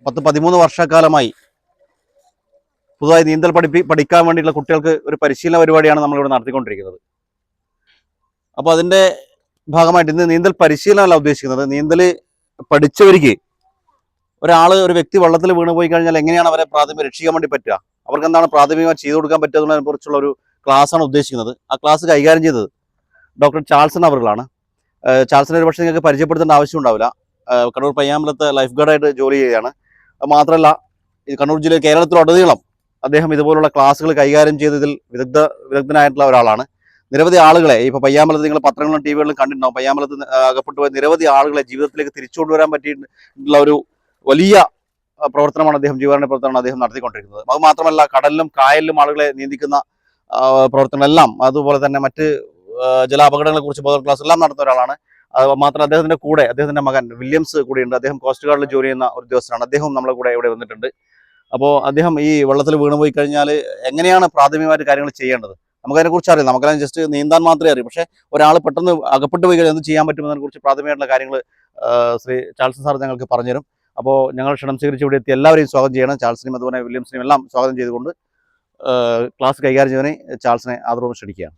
10-13 വർഷക്കാലമായി പുതുതായി നീന്തൽ പഠിക്കാൻ വേണ്ടിയിട്ടുള്ള കുട്ടികൾക്ക് ഒരു പരിശീലന പരിപാടിയാണ് നമ്മളിവിടെ നടത്തിക്കൊണ്ടിരിക്കുന്നത്. അപ്പോൾ അതിൻ്റെ ഭാഗമായിട്ട് ഇന്ന് നീന്തൽ പരിശീലനമല്ല ഉദ്ദേശിക്കുന്നത്. നീന്തൽ പഠിച്ചവർക്ക് ഒരു വ്യക്തി വെള്ളത്തിൽ വീണ് പോയി കഴിഞ്ഞാൽ എങ്ങനെയാണ് അവരെ രക്ഷിക്കാൻ വേണ്ടി പറ്റുക, അവർക്ക് എന്താണ് പ്രാഥമികമായി ചെയ്തു കൊടുക്കാൻ പറ്റുന്നതിനെ കുറിച്ചുള്ള ഒരു ക്ലാസ്സാണ് ഉദ്ദേശിക്കുന്നത്. ആ ക്ലാസ് കൈകാര്യം ചെയ്തത് ഡോക്ടർ ചാൾസൺ അവറുകളാണ്. ചാൾസനെ ഒരു പക്ഷേ നിങ്ങൾക്ക് പരിചയപ്പെടുത്തേണ്ട ആവശ്യം ഉണ്ടാവില്ല. കണ്ണൂർ പയ്യാമ്പലത്ത് ലൈഫ് ഗാർഡായിട്ട് ജോലി ചെയ്യുകയാണ്. മാത്രമല്ല കണ്ണൂർ ജില്ലയിൽ കേരളത്തിലുടനീളം അദ്ദേഹം ഇതുപോലുള്ള ക്ലാസ്സുകൾ കൈകാര്യം ചെയ്തതിൽ വിദഗ്ധനായിട്ടുള്ള ഒരാളാണ്. നിരവധി ആളുകളെ ഇപ്പോൾ പയ്യാമ്പലത്ത് നിങ്ങൾ പത്രങ്ങളിലും ടി വികളിലും കണ്ടിട്ടുണ്ടാവും. പയ്യാമ്പലത്ത് അകപ്പെട്ടു പോയ നിരവധി ആളുകളെ ജീവിതത്തിലേക്ക് തിരിച്ചു കൊണ്ടുവരാൻ പറ്റിയിട്ടുള്ള ഒരു വലിയ പ്രവർത്തനമാണ് ജീവകാരുണ്യ പ്രവർത്തനമാണ് അദ്ദേഹം നടത്തിക്കൊണ്ടിരിക്കുന്നത്. അത് മാത്രമല്ല കടലിലും കായലിലും ആളുകളെ നീന്തിക്കുന്ന പ്രവർത്തനങ്ങളെല്ലാം, അതുപോലെ തന്നെ മറ്റ് ജല അപകടങ്ങളെ കുറിച്ച് ബോധ ക്ലാസ് എല്ലാം നടത്തുന്ന ഒരാളാണ്. മാത്രം അദ്ദേഹത്തിന്റെ കൂടെ അദ്ദേഹത്തിന്റെ മകൻ വില്യംസ് കൂടിയുണ്ട്. അദ്ദേഹം കോസ്റ്റ് ഗാർഡിൽ ജോലി ചെയ്യുന്ന ഒരു ഉദ്യോഗസ്ഥനാണ്. അദ്ദേഹം നമ്മളെ കൂടെ ഇവിടെ വന്നിട്ടുണ്ട്. അപ്പോൾ അദ്ദേഹം ഈ വെള്ളത്തിൽ വീണുപോയി കഴിഞ്ഞാൽ എങ്ങനെയാണ് പ്രാഥമികമായിട്ട് കാര്യങ്ങൾ ചെയ്യേണ്ടത് നമുക്കതിനെക്കുറിച്ച് അറിയാം. നമുക്കതിനെ ജസ്റ്റ് നീന്താൻ മാത്രമേ അറിയൂ. പക്ഷേ ഒരാൾ പെട്ടെന്ന് അകപ്പെട്ടു പോയി കഴിഞ്ഞാൽ എന്ത് ചെയ്യാൻ പറ്റുമെന്നതിനെക്കുറിച്ച് പ്രാഥമികമായിട്ടുള്ള കാര്യങ്ങൾ ശ്രീ ചാൾസൺ സാർ ഞങ്ങൾക്ക് പറഞ്ഞുതരും. അപ്പോൾ ഞങ്ങൾ ക്ഷണം സ്വീകരിച്ച് ഇവിടെ എത്തി എല്ലാവരെയും സ്വാഗതം ചെയ്യണം. ചാൾസിനെയും അതുപോലെ വില്യംസിനെയും എല്ലാം സ്വാഗതം ചെയ്തുകൊണ്ട് ക്ലാസ് കൈകാര്യം ചെയ്തതിനെ ചാൾസിനെ ആദരവോടെ ക്ഷണിക്കുകയാണ്.